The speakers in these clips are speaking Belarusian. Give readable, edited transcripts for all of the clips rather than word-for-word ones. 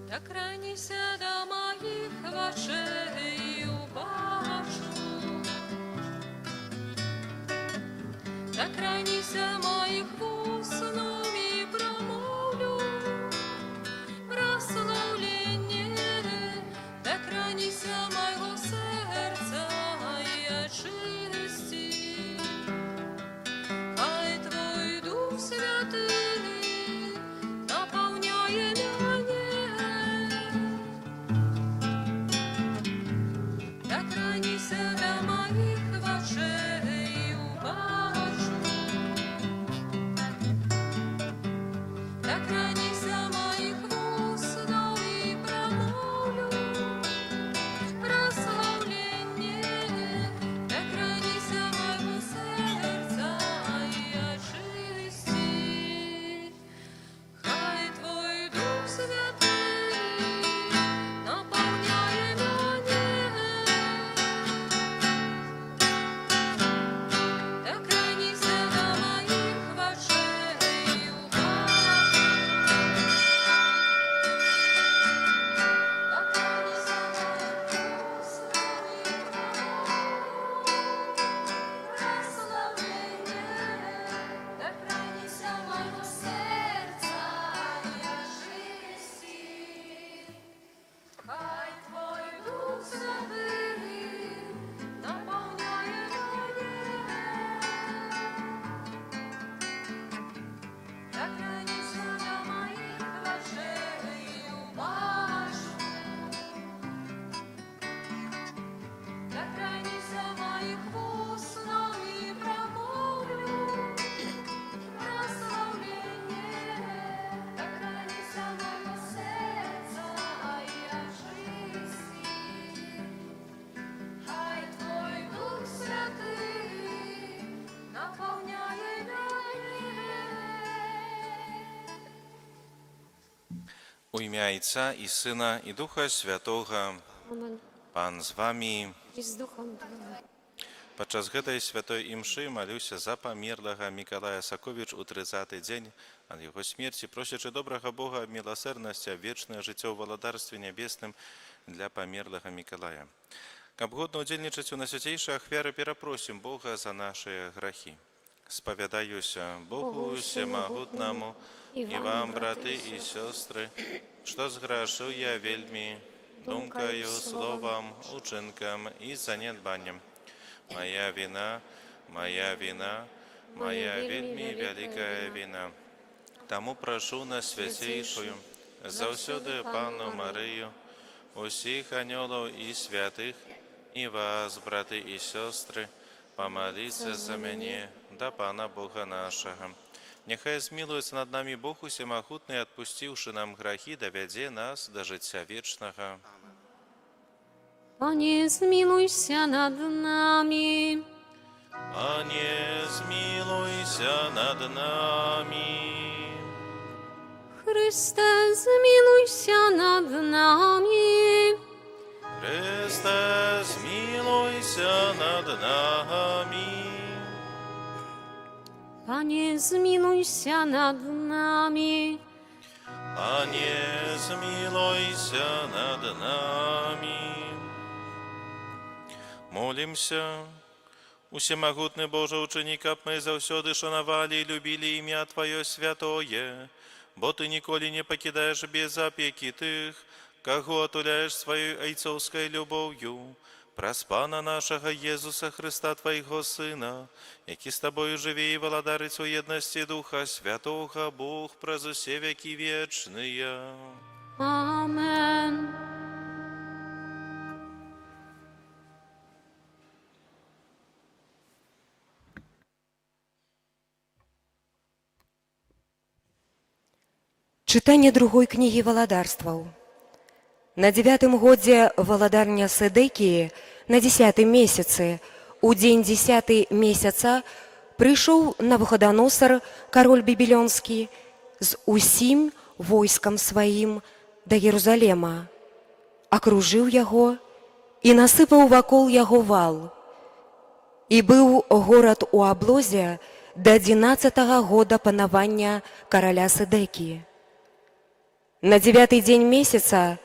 Так ранися до моїх очей убачу, так ранися моїх вуст і промовлю прославлення, так ранися моего серця і очисти. Хай Твой Дух Святий наповняє мене, так ранися до моїх очей убачу, так ранися моїх вуст і промовлю прославлення, так ранися моего серця і очисти. Хай Твой Дух Святий наповняє мене, так ранися до моїх очей убачу, так ранися моїх вуст і прославлення, так ранися моего серця і очисти. Хай Твой Дух Святий наповняє мене, так ранися до моїх очей убачу, так ранися моїх вуст і промовлю прославлення, так ранися моего серця і очисти. Хай Твой Дух Святий наповняє мене. У ім'я Отця і Сина, і Духа Святого. Amen. Пан з вами. I z duchem Twoim. Падчас гэтай святой імшы малюся за памерлага Мікалая Саковіч у 30-й дзень ад яго смерці, просячы добрага Бога міласэрнасця, вечнае жыццё ў валадарстве нябесным для памерлага Мікалая. Каб годна ўдзельнічаць у найсвяцейшай ахвяры, перапросім Бога за нашыя грахі. Спавядаюся Богу Всемагутнаму і вам, браты і сёстры, што зграшыў я вельмі думкаю, словам, учынкам і занядбаннем. Моя вина, моя вельмі вялікая вина. Таму прашу на свяцейшую, заўсёды Панну Марыю, усіх анёлаў і святых, і вас, браты і сёстры, памаліцца за мяне да Пана Бога нашага. Няхай змілуецца над намі Бог усемагутны, адпусціўшы нам грахі, давядзе нас да жыцця вечнага. Panie, zmiłuj się nad nami. Panie, zmiłuj się nad nami. Chryste, zmiłuj się nad nami. Chryste, zmiłuj się nad nami. Panie, zmiłuj się nad nami. Panie, zmiłuj się nad nami. Молимся. Усемагутны Боже, учини, каб мы заўсёды шанавалі і любілі імя Тваё святое, бо Ты ніколі не пакідаеш без апекі тых, каго атуляеш сваёй айцоўскай любоўю, праз Пана нашага Езуса Христа, Твайго Сына, які з Табою жыве і валадарыць у еднасці Духа Святога, Бог праз усе векі вечныя. Amen. Чытанне другой кнігі валадарстваў. На 9-м годзе валадарня Сэдэкіі, на 10-м месяцы, у дзень 10 месяца, прыйшоў Навуходоносар, кароль бібілёнскі, з усім войскам сваім да Єрусалема, акружыў яго і насыпаў вакол яго вал. І быў горад у аблозе да 11-го года панавання караля Сэдэкіі. На 9-й дзень месяца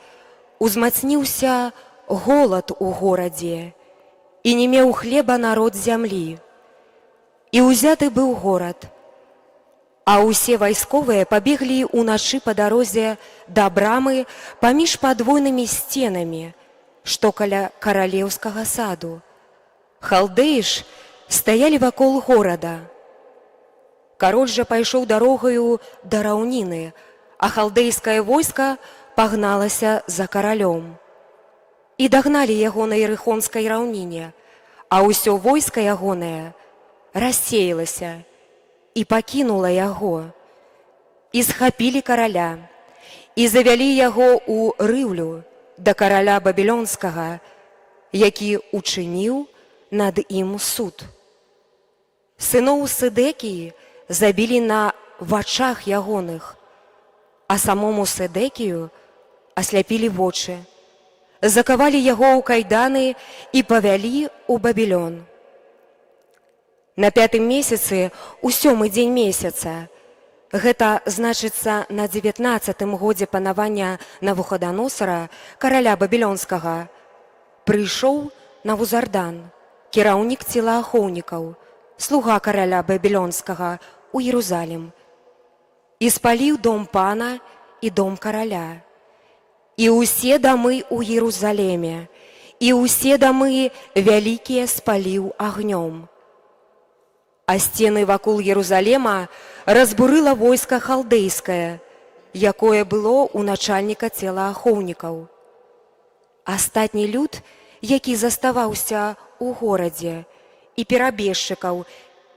узмацніўся голад у горадзе, і не меў хлеба народ зямлі. І ўзяты быў горад, а ўсе вайсковыя пабеглі ўначы па дарозе да брамы паміж падвойнымі сценамі, што каля каралеўскага саду. Халдэі ж стаялі вакол горада. Кароль жа пайшоў дарогаю да раўніны, а халдэйскае войска пагналася за каралём. І дагналі яго на Ерыхонскай раўніне, а ўсё войска ягонае рассеялася і пакінула яго. І схапілі караля, і завялі яго ў рыўлю да караля Бабілонскага, які учыніў над ім суд. Сыноў Сэдэкіі забілі на вачах ягоных, а самому Сэдэкію асляпілі вочы, закавалі яго ў кайданы і павялі ў Бабілон. На 5-м месяцы, у 7-й дзень месяца, гэта значыцца на 19-м годзе панавання Навуходаносара, караля Бабілонскага, прыйшоў Навузардан, кіраўнік целаахоўнікаў, слуга караля Бабілонскага, у Єрусалім, і спаліў дом пана і дом караля, і ўсе дамы ў Єрусалеме, і ўсе дамы вялікія спаліў агнём. А сцены вакол Єрусалема разбурыла войска халдэйскае, якое было ў начальніка целаахоўнікаў. Астатні люд, які заставаўся ў горадзе, і перабежчыкаў,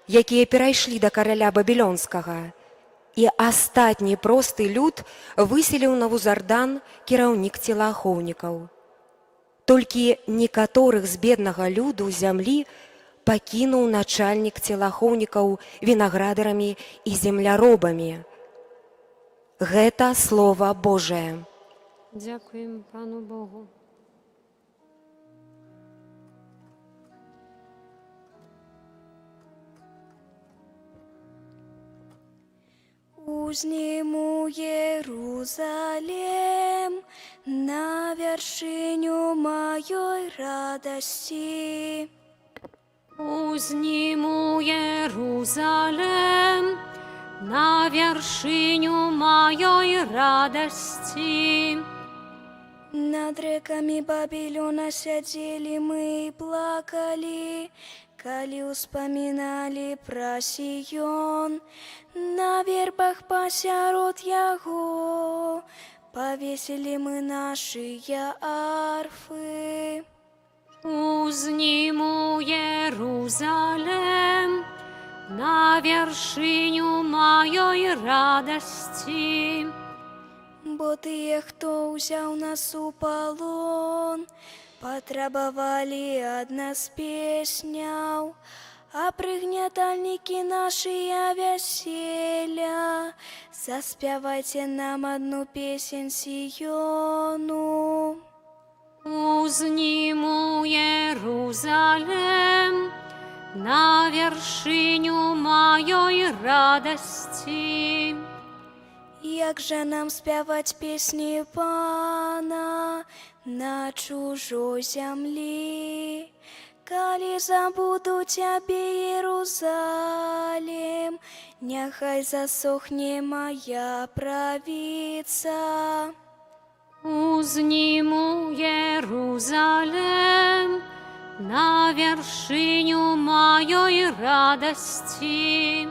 якія перайшлі да караля Бабілонскага, і астатні просты люд выселіў Навузардан, кіраўнік целаахоўнікаў. Толькі некаторых з беднага люду зямлі пакінуў начальнік целаахоўнікаў вінаградарамі і земляробамі. Гэта Слова Божае. Дякуємо Пану Богу. Узніму Єрусалем на вершиню моєї радості. Узніму Єрусалем на вершиню моєї радості. Над реками Бабилона сидели мы и плакали, коли успоминали про Сион. На вербах посярод яго повесили мы наши арфы. Узніму Єрусалем на вершиню моєї радості. Бо тыя, хто ўзяў нас у палон, патрабавалі ад нас песняў, а прыгнятальнікі нашыя вяселля, заспявайце нам адну песень Сіёну. Узніму Єрусалем на вершиню моєї радості. Як жа нам спяваць песні Пана на чужой зямлі, калі забуду цябе, Єрусалем, няхай засохне моя правіца. Узніму Єрусалем на вершиню моєї радості.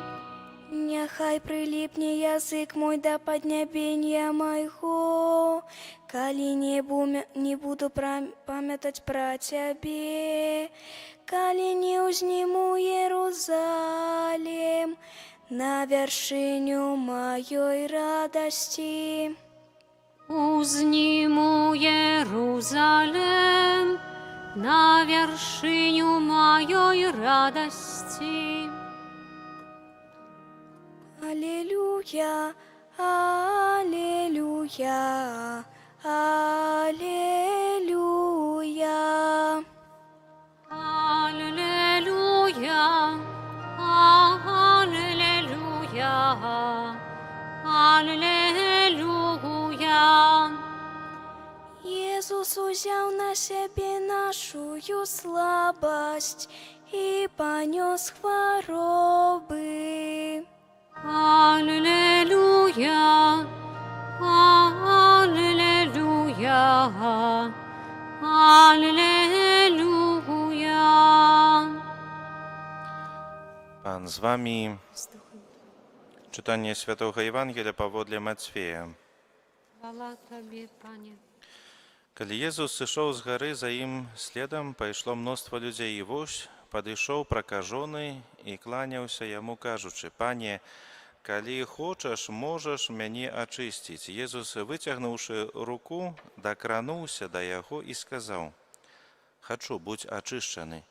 Няхай прыліпне язык мой да паднябення майго, калі не буду памятаць пра цябе, калі не ўзніму Єрусалем на вершыню маёй радасці. Узніму Єрусалем на вершиню моєї радості. Аллилуйя, аллилуйя, аллилуйя. Аллилуйя, Христос узял на себе нашую слабость и понес хворобы. Аллилуйя, аллилуйя, аллилуйя. Pan z wami. Czytanie Świętego Ewangelia powodle Matwieja. Хвала Тобі, Пане. Калі Jezus сышоў з гары, за ім следам пайшло мноства людзей, і вось падышоў пракажоны і кланяўся яму, кажучы: «Пане, калі хочаш, можаш мяне ачысціць». Езус, выцягнуўшы руку, дакрануўся да яго і сказаў: «Хачу, будь ачышчаны».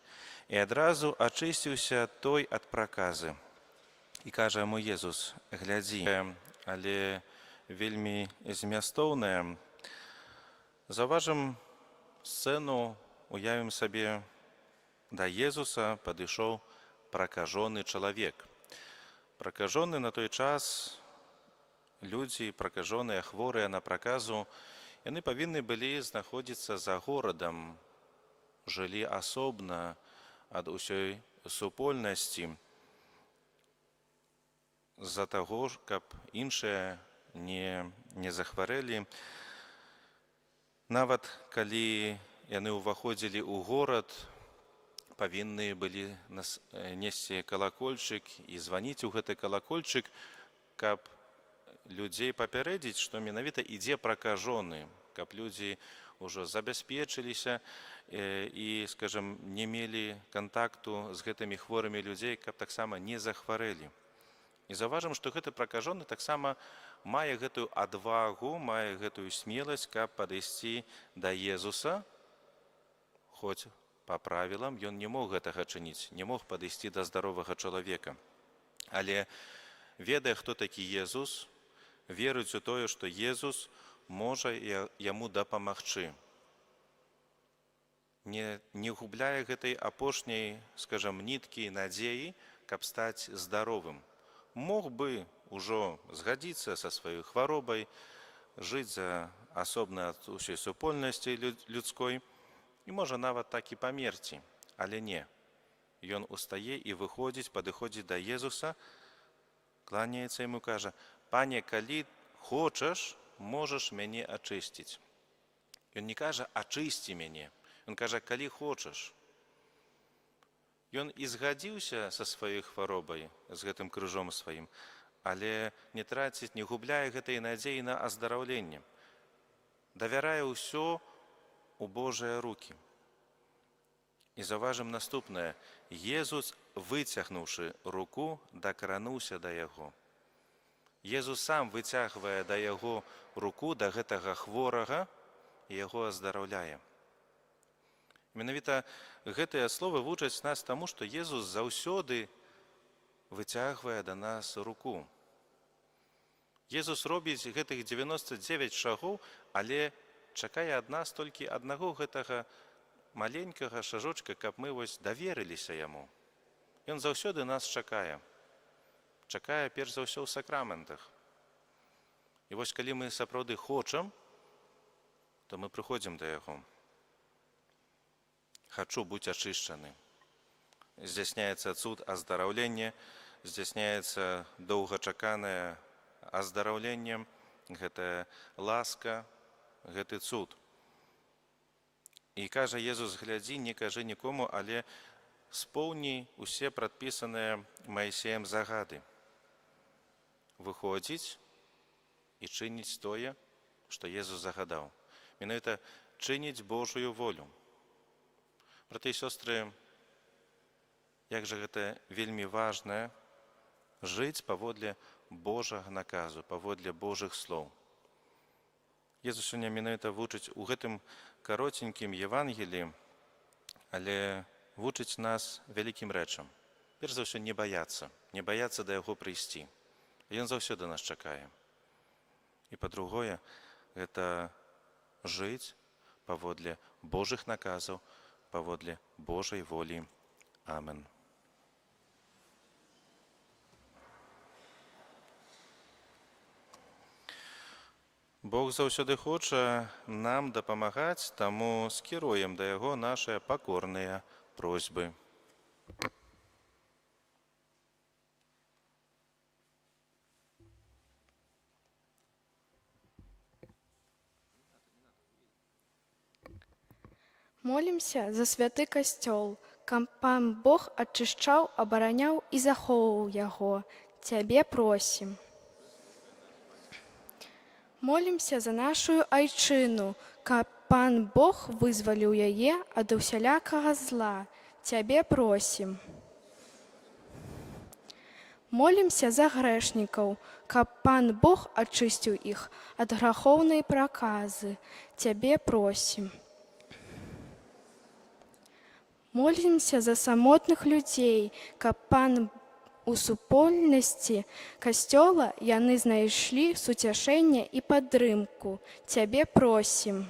І адразу ачысціўся той ад праказы. І кажа яму Езус: «Глядзі». Але вельмі змястоўная. Заўважым сцэну, уявім сабе, да Езуса падышоў пракажоны чалавек. Пракажоны на той час, людзі пракажоныя, хворыя на праказу, яны павінны былі знаходзіцца за горадам, жылі асобна ад усёй супольнасці, з-за таго, каб іншыя не захварэлі. Нават калі яны ўваходзілі ў горад, павінны былі несці калакольчык і званіць у гэты калакольчык, каб людзей папярэдзіць, што менавіта ідзе пракажоны, каб людзі ўжо забяспечыліся і, скажам, не мелі кантакту з гэтымі хворымі людзей, каб таксама не захварэлі. І заўважым, што гэты пракажоны таксама мае гэтую адвагу, мае гэтую смеласць, каб падысці да Езуса, хоць па правілам ён не мог гэтага чыніць, не мог падысці да здаровага чалавека. Але ведае, хто такі Езус, верыць у тое, што Езус можа яму дапамагчы. Не губляе гэтай апошняй, скажам, ніткі надзеі, каб стаць здаровым. Мог бы ўжо згадзіцца са сваёй хваробай, жыць асобна ад усёй супольнасці людской і можа нават так і памерці, але не. Ён устае і выходзіць, падыходзіць да Езуса, кланяецца яму, кажа: «Пане, калі хочаш, можаш мяне ачысціць». Ён не кажа: «Ачысці мяне». Ён кажа: «Калі хочаш». Ён і згадзіўся са сваёй хваробай, з гэтым крыжом сваім, але не траціць, не губляе гэтай надзеі на аздараўленне. Давярае ўсё у Божыя рукі. І заўважым наступнае. Езус, выцягнуўшы руку, дакрануўся да яго. Езус сам выцягвае да яго руку, да гэтага хворага, і яго аздараўляе. Менавіта гэтыя словы вучаць нас таму, што Езус заўсёды выцягвае да нас руку. Езус робіць гэтых 99 шагоў, але чакае ад нас толькі аднаго гэтага маленькага шажочка, каб мы вось даверыліся яму. Ён заўсёды нас чакае. Чакае перш за ўсё ў сакраментах. І вось калі мы сапраўды хочам, то мы прыходзім да яго. «Хачу, будь ачышчаны». Здзяйсняецца цуд аздараўлення, здзяйсняецца доўгачаканае аздараўленне, гэтая ласка, гэты цуд. І кажа Езус: «Глядзі, не кажы нікому, але споўні усе прадпісаныя Маісеем загады». Выходзіць і чыніць тое, што Езус загадаў. Менавіта чыніць Божую волю. Браты і сёстры, як жа гэта вельмі важна жыць паводле Божага наказу, паводле Божых слоў. Езус сёння менавіта вучыць у гэтым каротенькім Евангеліі, але вучыць нас вялікім рэчам. Перш за ўсё, не баяцца да яго прыйсці. Ён заўсёды нас чакае. І па-другое, гэта жыць паводле Божых наказаў, паводле Божай волі. Амен. Бог заўсёды хоча нам дапамагаць, таму скіруем да Яго нашыя пакорныя просьбы. Молімся за святы касцёл, каб пан Бог ачышчаў, абараняў і захоўваў яго. Цябе просім. Молімся за нашу айчыну, каб пан Бог вызваліў яе ад усялякага зла. Цябе просім. Молімся за грэшнікаў, каб пан Бог ачысціў іх ад грахоўнай праказы. Цябе просім. Молімся за самотных людзей, каб пан у супольнасці касцёла яны знайшлі суцяшэнне і падтрымку. Цябе просім.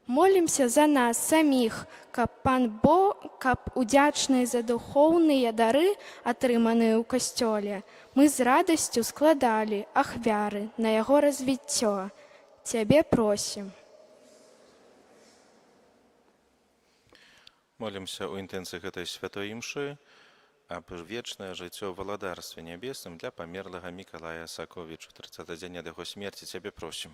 Молімся за нас саміх, каб пан Бог, каб удзячныя за духоўныя дары, атрыманыя ў касцёле, мы з радасцю складалі ахвяры на яго развіццё. Цябе просім. Молімся ў інтэнцыі гэтай святой імшы аб вечнае жыццё ў валадарстве нябесным для памерлага Мікалая Саковіча. 30-й дзень ад яго смерці цябе просім.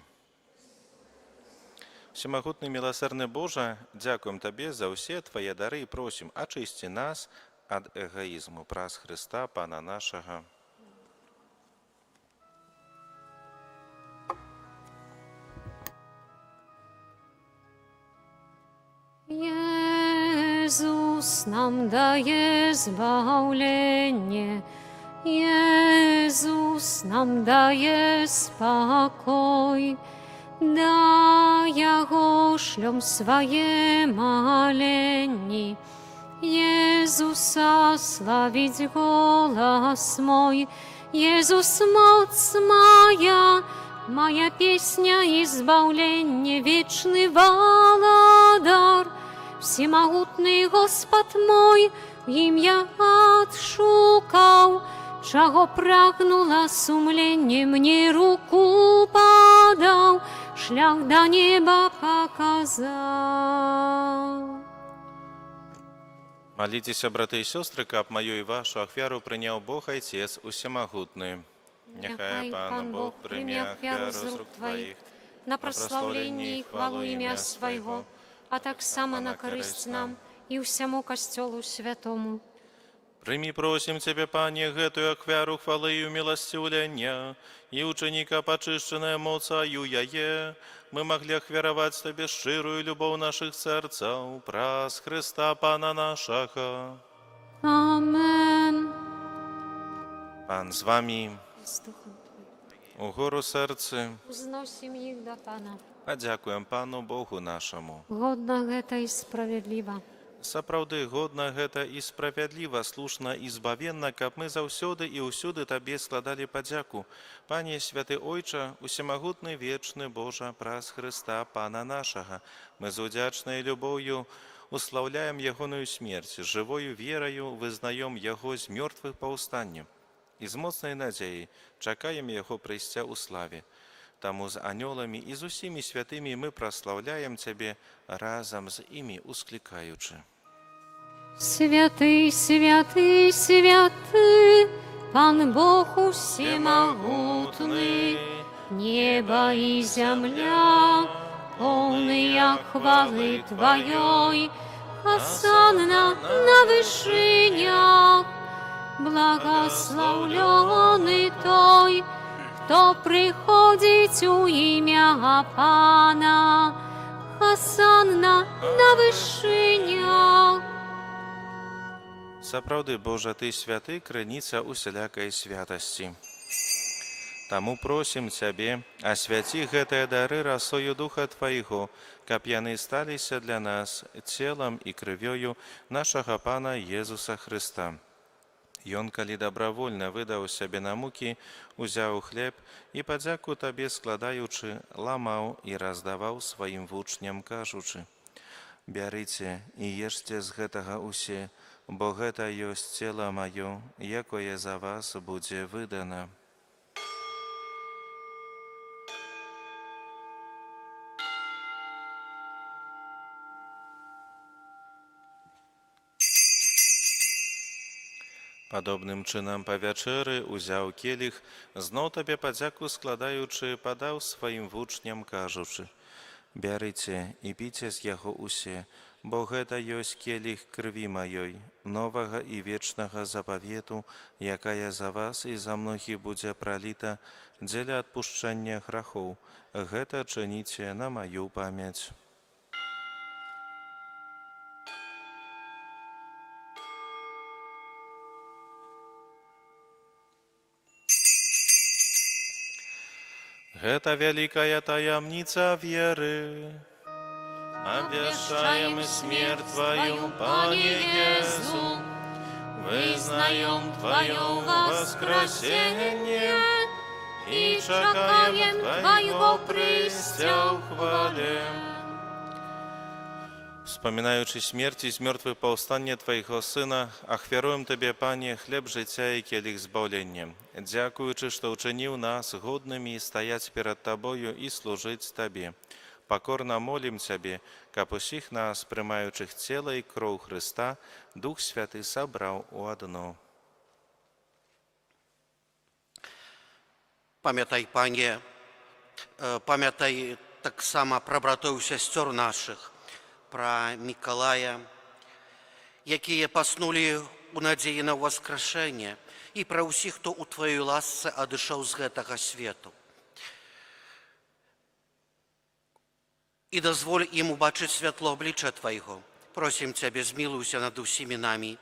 Всемагутны міласэрны Божа, дзякуем Табе за ўсе Твае дары і просім, ачысці нас ад эгаізму праз Хрыста, Пана нашага. Jezus nam daje zbawlenie, Jezus nam daje spokój, da ja go ślom swoje maleni, Jezusa slawić głos mój, Jezus moc moja, moja pieśnia i zbawlenie, wieczny waladar. Всемогутный Господь мой, им я отшукал, чего прагнула сумление, мне руку подал, шлях до неба показал. Молитесь, браты и сестры, каб мою и вашу ахвяру принял Бог Отец Усемогутный. Нехай Пан Бог прими ахвяру з рук Твоих, на прославление и хвалу имя Своего, а так само на користь нам и всему костелу святому. Прими, просим Тебе, Пане, гэтую ахвяру хвалы и милостивления, и ученика почищенная моцаю яе, мы могли ахвяровать Тебе щирую любовь наших сердцев, праз Христа Пана нашего. Амен. Пан з вами, З Духом Твоїм. угору серце, Узносим їх до Пана. а дякуем Пану Богу нашему. Годна гэта і справедліва. Сапраўды годна гэта і справядліва, слушна і збавенна, каб мы заўсёды і ўсюды Табе складалі падзяку. Пане святы Ойча, усемагутны вечны Божа, праз Хрыста Пана нашага, мы з удзячнай любоўю услаўляем ягоную смерць, жывою вераю вызнаём яго з мёртвых паўстаннем і з моцнай надзеяй чакаем яго прыйсця ў славе. Таму з анёламі і з усімі святымі мы праслаўляем Цябе разам з імі усклікаючы. Святый, святый, святый, Пан Бог усемогутный, небо и земля, полные хвалы Твоей, Осанна на вышинях, благословленный Той, кто приходит у имя Пана, Осанна на вышинях. Сапраўды, Божа, Ты святы, крыніца усялякай святасці. Таму просім Цябе, асвяці гэтыя дары расою Духа Твайго, каб яны сталіся для нас целам і крывёю нашага Пана Езуса Хрыста. Ён, калі добравольна выдаў сябе на мукі, узяў хлеб і падзяку Табе складаючы, ламаў і раздаваў сваім вучням, кажучы: «Бярыце і ешце з гэтага усе, бо гэта ёсць цела маё, якое за вас будзе выдана». Падобным чынам па вячэры узяў келіх, зноў табе падзяку складаючы, падаў сваім вучням, кажучы: «Бярыце і піце з яго усе, бо гэта ёсць келіх крыві маёй, новага і вечнага запавету, якая за вас і за многіх будзе праліта дзеля адпушчання грахоў. Гэта чыніце на маю памяць». Гэта вялікая таямніца веры. Обвящаем смерть Твою, Пане Иисус, вызнаем Твое воскресение и чекаем Твоего прыйсця ў хвале. Вспоминаючи смерть и з мертвых повстання Твоего Сына, ахвяруем Тебе, Пане, хлеб життя і келих збавлення, дякуючи, що учинив нас годними стоять перед Тобою і служить Тобі. Покорно молим Тебе, каб усіх нас, приймаючих тіло і кров Христа, Дух Святий собрав у одно. Пам'ятай, Пане, пам'ятай так само про братов і сестер наших, про Миколая, якія паснулі у надзеі на воскрешение, і про усіх, хто у Твоей ласцы адышоў з гэтага свету. І дазволь ім убачыць святло обличчя Твайго. Просім Цябе, змілуйся над усімі намі,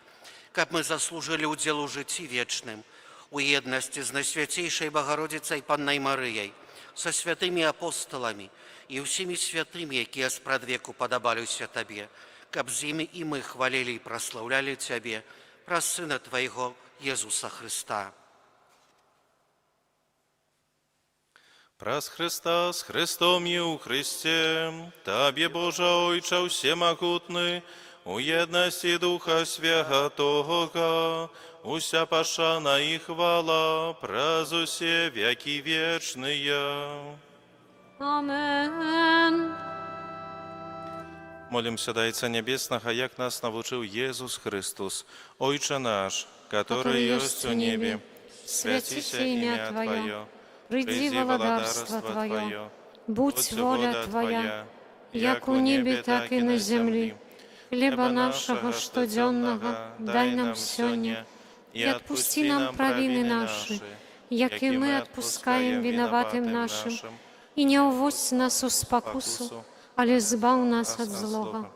каб мы заслужили удзел у жыцці вечным, у еднасці з Найсвяцейшай Богородицай Паннай Марыяй, са святымі апосталамі і ўсімі святымі, якія спрадвеку падабаліся Табе, каб з імі і мы хвалілі і праслаўлялі Цябе праз Сына Твайго Езуса Христа. Праз Христа, с Христом і у Христе, Табе, Боже Ойче всемогутний, у єдності Духа Святого, уся пошана і хвала, праз усе веки вечные. Amen. Молимся до Отца Небесного, як нас навучил Иисус Христос. Ойче наш, который есть у небе, святися имя Твое, приди владарство Твое, будь воля Твоя, як у небе, так и на земле. Хлеба нашего штоденного дай нам сегодня, и отпусти нам провины наши, як и мы отпускаем виноватым нашим, и не уводь нас у спокусу, але збав нас от злого.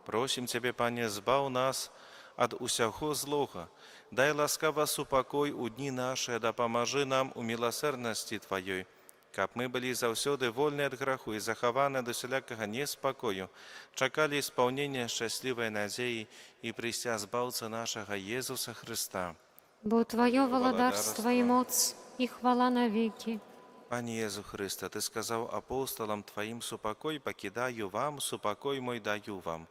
Просим Тебе, Пане, збав нас от усяго злого. Дай ласкаво супокой у дни наши, да поможи нам у милосердности Твоей, каб мы были заўсёды вольны от граху и захованы до всякого неспокою, чакали исполнения счастливой надеи и прися збавца нашего Иисуса Христа. Бо Твое владарство и моц, и хвала навеки. Пане Иисус Христе, Ты сказал апостолам Твоим: «Супокой покидаю вам, супокой мой даю вам».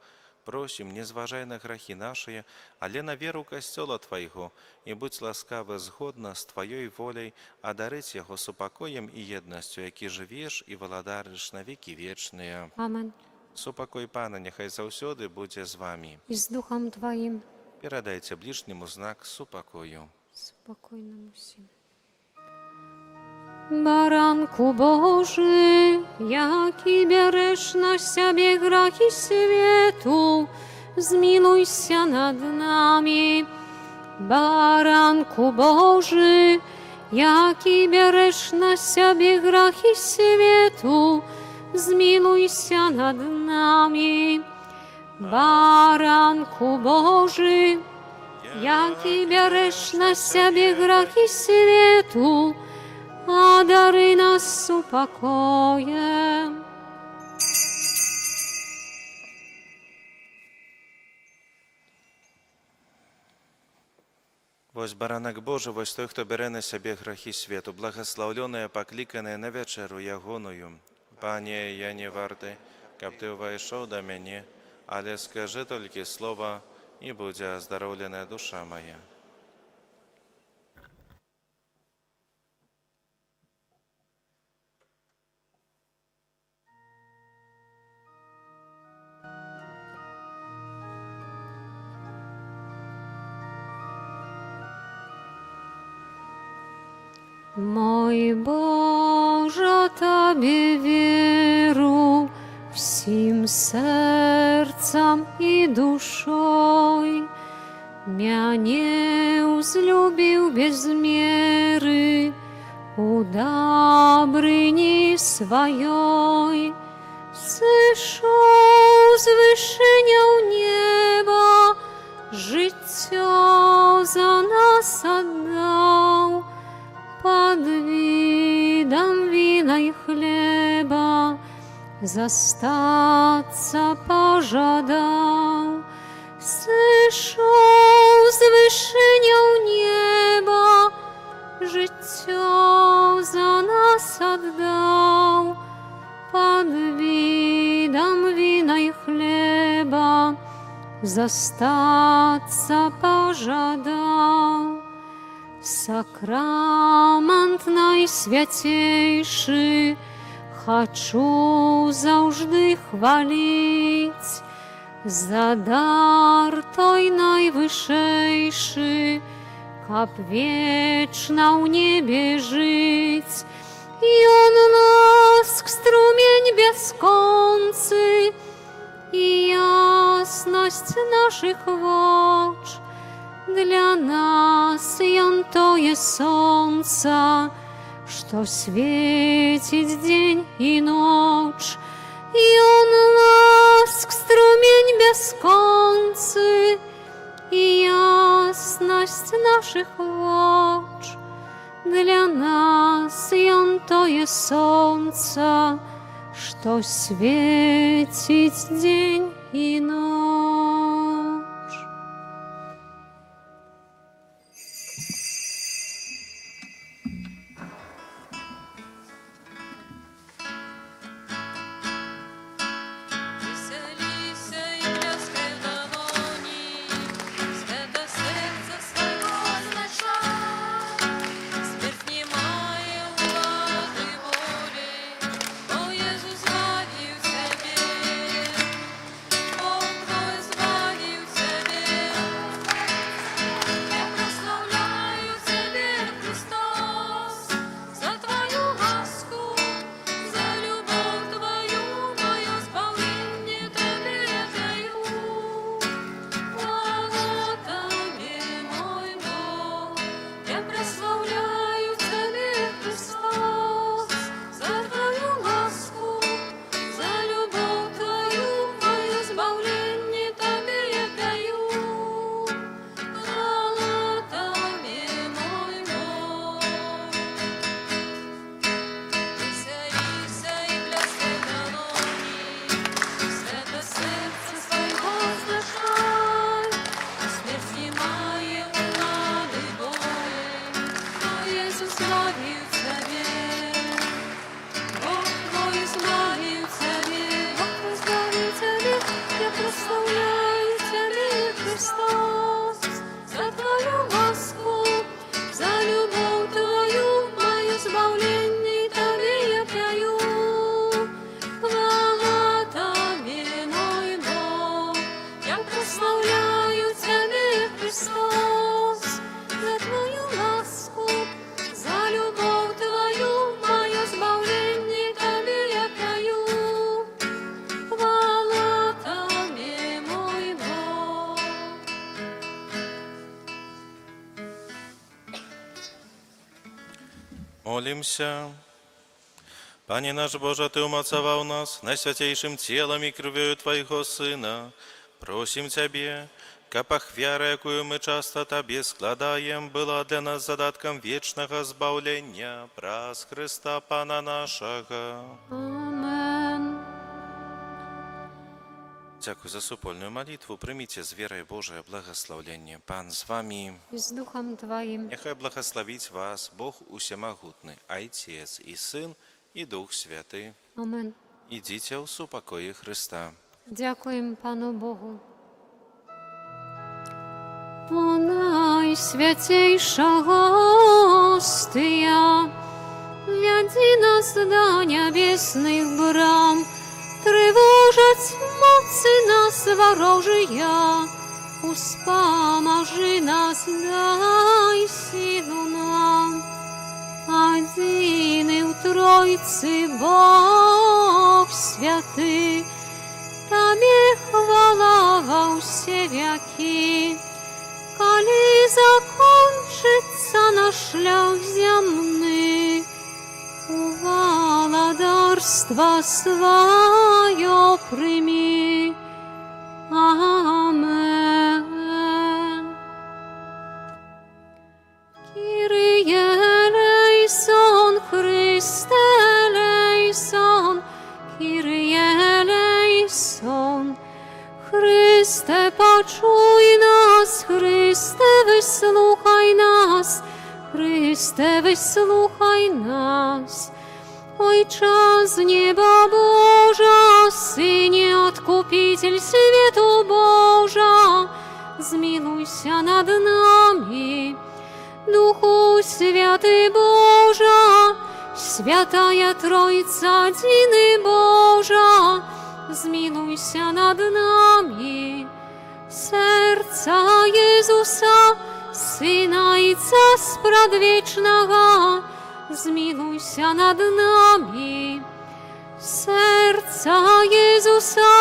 Просим, не зважай на грахи наши, але на веру Костела Твоего, и будь ласкавы згодно с Твоей волей одарить его супокоем и едностью, які живеш и владариш на веки вечные. Амен. Супокой Пана, нехай заўсёды будзе з вами. И с Духом Твоим. Передайте ближнему знак супокою. Спокойно усім. Baranku Boży, jaki bierzesz na siebie grzechy światu, zmiłuj się nad nami. Baranku Boży, jaki bierzesz na siebie grzechy światu, zmiłuj się nad nami. Baranku Boży, jaki bierzesz na siebie grzechy światu, одари нас упокоем. Вось баранак Божий, вось той, хто бере на себе грахи свету, благословленное, покликанное на вечеру ягоную. Пане, я не вартий, каб Ти увайшов до мене, але скажи тільки слово, і буде оздоровлена душа моя. Мой Боже, Тобі віру всім серцем і душою. Мяне узлюбіў без меры у дабрыні сваёй. Сышоў з вышыня ў неба, жыццё за нас аддаў. Пад відам віна і хлеба застацца пажадаў. Сышоў з вышыня ў неба, жыццё за нас аддаў. Пад відам віна і хлеба застацца пажадаў. Сакрамент найсвяцейшы хачу заўжды хваліць. За дар той найвышэйшы, каб вечна ў небе жыць. Ён ласк струмень бясконцы і яснасць нашых воч. Для нас ён тое сонца, што свеціць дзень і ноч. Ён ласк струмень бясконцы і яснасць нашых воч. Для нас ён тое сонца, што свеціць дзень і ноч. Молимся. Пане наш Боже, Ты умацаваў нас найсвяцейшым целам і крывёю Твайго Сына. Просім Цябе, каб ахвяра, якую мы часта Табе складаем, была для нас задаткам вечнага збаўлення праз Христа Пана нашага. Амен. Дякую за супольную молитву. Примите с верой Божие благословение. Пан с вами. І з Духом Твоїм. Нехай благословить вас Бог Усемогутный, Отец и Сын, и Дух Святый. Амен. Идите в супокое Христа. Дякуємо Пану Богу. О найсвятейша гостия, вяди нас до небесных брам, тревожать моцы нас ворожия, успоможи нас, дай силу нам. адзіны ў Тройцы Бог святы, Табе хвала ва ўсе вякі. Калі закончыцца наш шлях зямны, у валадарства сваё прымі. Амен. Kyrie eleison, Chryste eleison, Kyrie eleison. Chryste, poczuj nas, Chryste, wysłuchaj nas, Chryste, wysłuchaj nas. Ojcze z nieba Boża, Synie Odkupiciel światu Boża, zmiłuj się nad nami. Duchu Święty Boża, Świętaja Trójca Dziny Boża, zmiłuj się nad nami. Serca Jezusa, Syna Ojca Spradwiecznego, zmiłuj się nad nami. Serca Jezusa,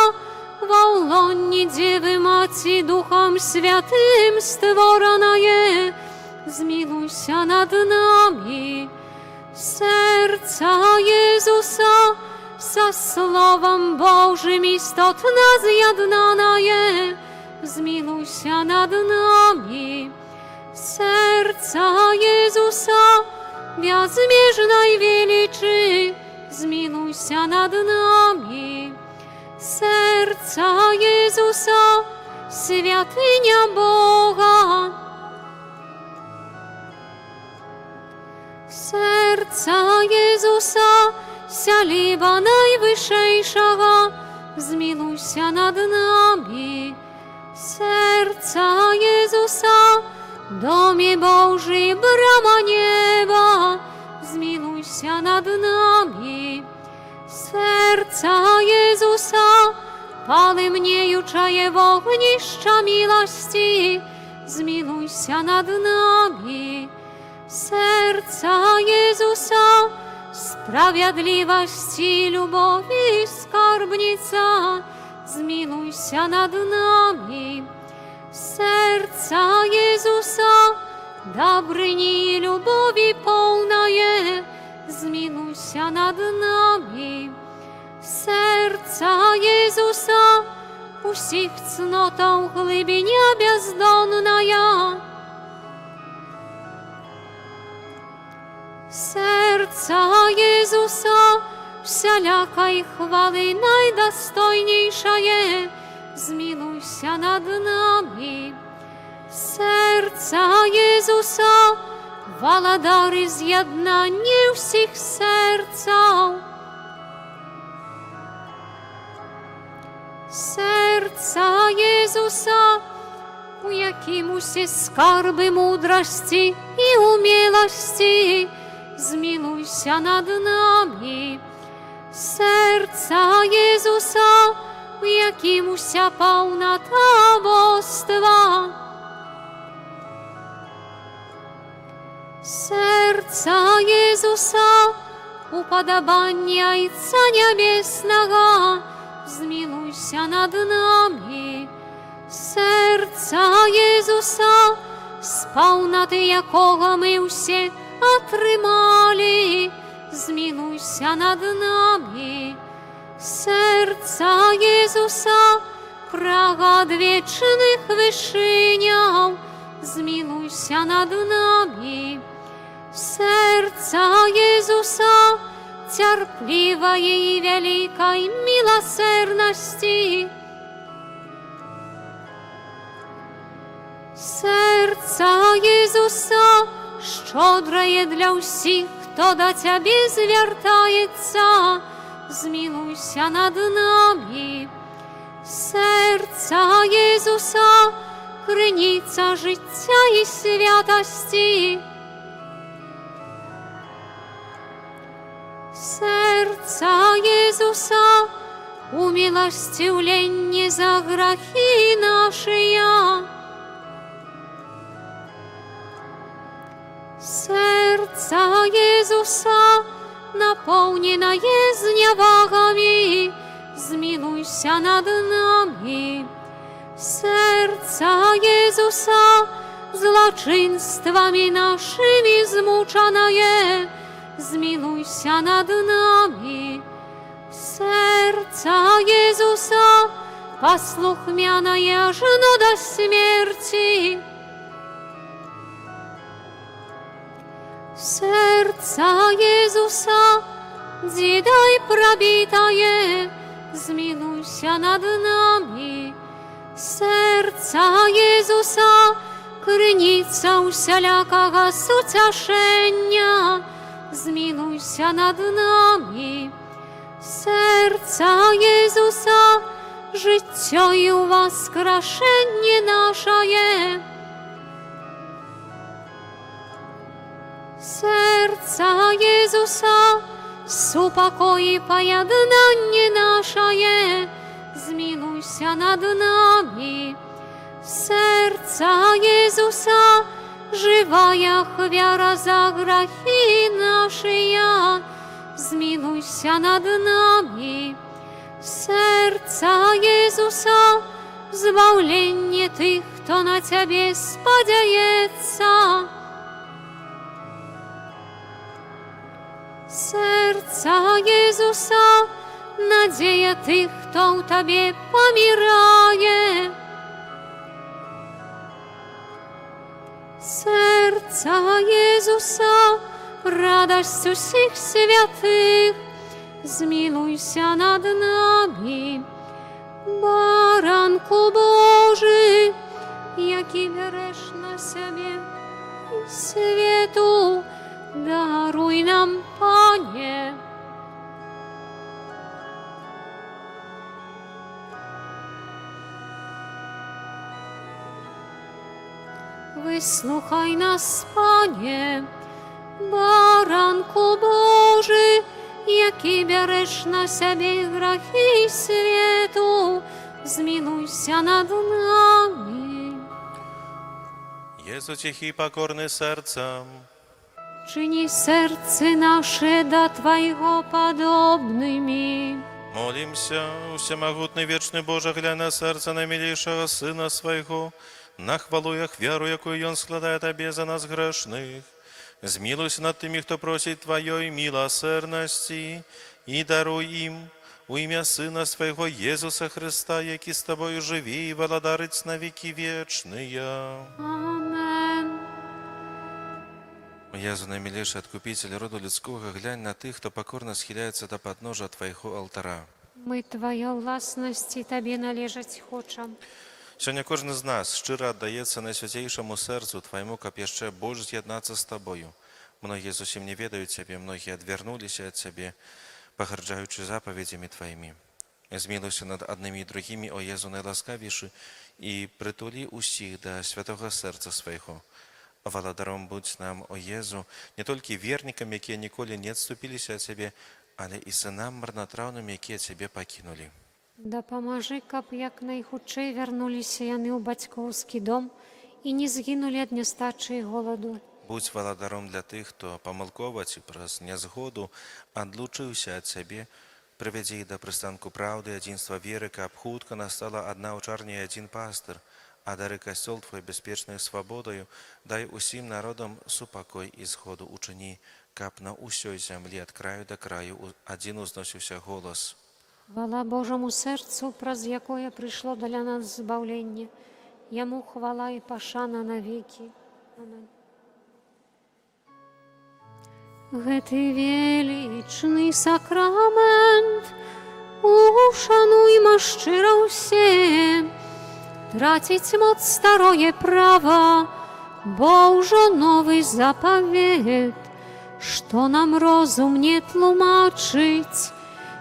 w łonie Dziewy Matki Duchem Świętym stworzona je, zmiłuj się nad nami. Serca Jezusa, za Słowem Bożym istotna zjednana je, zmiłuj się nad nami. Serca Jezusa, bezmierznej wieliczy, zmiłuj się nad nami. Serca Jezusa, świętynia Boga. Serca Jezusa, siedziba Najwyższego, zmiłuj się nad nami. Serca Jezusa, domie Boży, brama nieba, zmiłuj się nad nami. Serca Jezusa, pali mnie juczaje w ogniszcza miłości, zmiłuj się nad nami. Serca Jezusa, sprawiedliwości, lubowi skarbnica, zmiłuj się nad nami. Serca Jezusa, dobryni i lubowi pełna je, zmiłuj się nad nami. Serca Jezusa, усіх цнотą глибиня бездонная. Serca Jezusa, wszelakaj chwały najdostojniejsza je, zmiłuj się nad nami. Serca Jezusa, waladary zjednanie всіх serców. Serca Jezusa, u jakiemuś skarby mądrości i umielości, zmiłuj się nad nami. Serca Jezusa, u jakiemuś pełnota bóstwa. Serca Jezusa, upodobania Ojca Niebiesnego, zmiłuj się nad nami. Serca Jezusa, z pełnoty jakogo my się otrzymali, zmiłuj się nad nami. Serca Jezusa, praga wiecznych wyżyniał, zmiłuj się nad nami. Serca Jezusa, cierpliwej i wielkiej miłosierności. Serca Jezusa, szczodre dla wszystkich, kto do Ciebie zwracaється, zmiłuj się nad nami. Serca Jezusa, krynica życia i świętości. Serca Jezusa, umiłościwlenie za grzechy nasze. Serca Serca Jezusa napełnione jest niewagami, zmiłuj się nad nami. Serca Jezusa zloczyństwami naszymi zmuczone je, zmiłuj się nad nami. Serca Jezusa posłuchmiana jeżno do śmierci. Serca Jezusa dzidaj probita je, zmiłuj się nad nami. Serca Jezusa krynica усялякого суцяшення, zmiłuj się nad nami. Serca Jezusa życio i uwaskraszenie nasze je. Serca Jezusa supokoi pojednanie nasze je, zmiłuj się nad nami. Serca Jezusa żywaya wiara za grzechy nasze, zmiłuj się nad nami. Serca Jezusa zbawienie tych, kto na Ciebie spodziewaється. Serca Jezusa nadzieja tych, kto u Tobie pomieraje. Serca Jezusa radość усіх świętych, zmiłuj się nad nami. Baranku Boży, jaki bierzesz na siebie światu, daruj nam, Panie. Wysłuchaj nas, Panie. Baranku Boży, jaki bierzesz na siebie grzechy światu, zmiłuj się nad nami. Jezu cichy i pokorny sercem, Czyni serce nasze do Twojego podobnymi. молимся, всемогутный вечный Боже, глянь на сердце наимилейшего Сына Своего, на хвалу и веру, якую Он складает Тебе за нас грешных. Змилуйся над теми, кто просит Твоей милосердности, и даруй им у имя Сына Своего Иисуса Христа, який с Тобою живи и владарить на веки вечные. Amen. О Езу, наимилейший Откупитель роду людского, глянь на tych, кто покорно схиляется до подножия Твоего алтаря. Ми Твоя власність і Тобі належать хочем. Сьогодні кожен з нас щиро віддається найсвятейшому серцю Твоєму, как jeszcze больше з'єднатися з Тобою. Многие зовсім не ведають Тебе, многие отвернулись от Тебе, погарджаючи заповедями Твоими. Змилуйся над одними и другими, о Езу найласкавіший, і притули усіх до святого серця Своего. Володаром будь нам, о Езу, не тільки вірникам, які ніколи не відступилися от Тебе, але і синам марнотравним, які Тебе покинули. Дапамажы, каб як найхутчэй вярнуліся яны ў бацькоўскі дом і не згінулі ад нястачы і голаду. Будь валадаром для тых, хто памылкова ці праз нязгоду адлучыўся ад Цябе, прывядзі іх да прыстанку праўды, адзінства веры, каб хутка настала адна аўчарня і адзін пастыр, а дары касцёл Твой бяспечнай свабодаю, дай усім народам супакой і згоду учыні, каб на ўсёй зямлі ад краю да краю адзін узносіўся голас. Хвала Божому серцу, праз якое прыйшло для нас збаўленне. Яму хвала і пашана навекі. Амен. Гэты велічны сакрамент ушануйма шчыра ўсе. Траціць моц старое права, бо ўжо новы запавет, што нам розум не тлумачыць,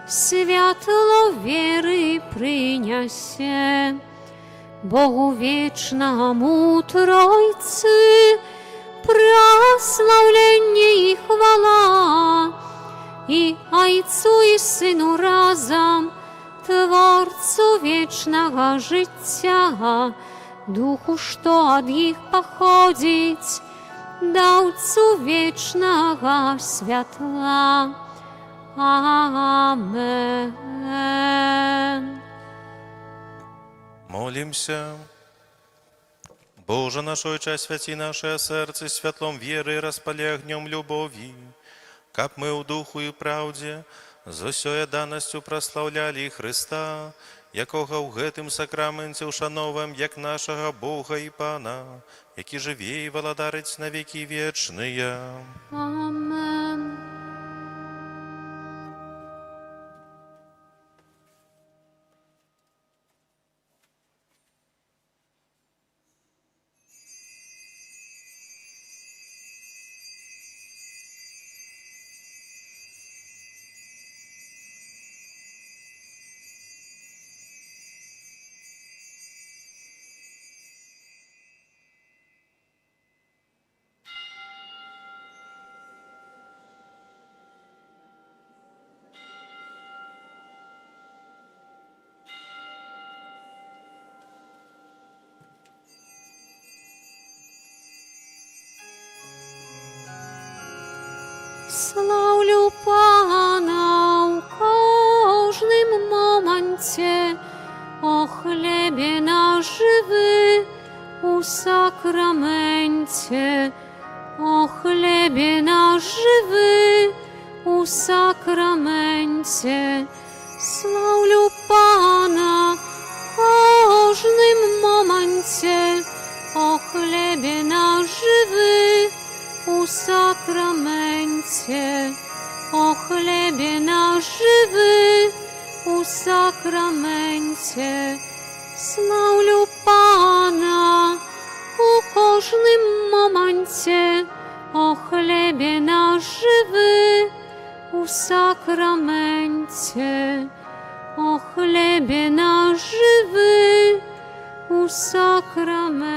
святло веры прынясе. Богу вечнаму Тройцы праслаўленне і хвала, і Айцу і Сыну разам, Творцу вечнага жыцця, Духу, што ад іх паходзіць, dawcu wiecznego światła. Amen. Молимся. Боже наш Отче, святи наше серце святлом віри, розпали огнем любові, каб ми у духу і правді з усьою даністю прославляли Христа, якого в гэтым сакраменті ушановуем, як нашого Бога і Пана, який живе і володарить на віки вічні. Amen. Славлю Пана у кожним моменті, о хлібі наш живий у сакраменті, о хлібі наш живий у сакраменті. Славлю Пана в кожним моменті, о хлібі наш живий у сакраменті, о хлібі наш живий у сакраменті. Славлю Пана у кожним моменті, о хлібі наш живий у сакраменті, о хлібі наш живий у сакраменті.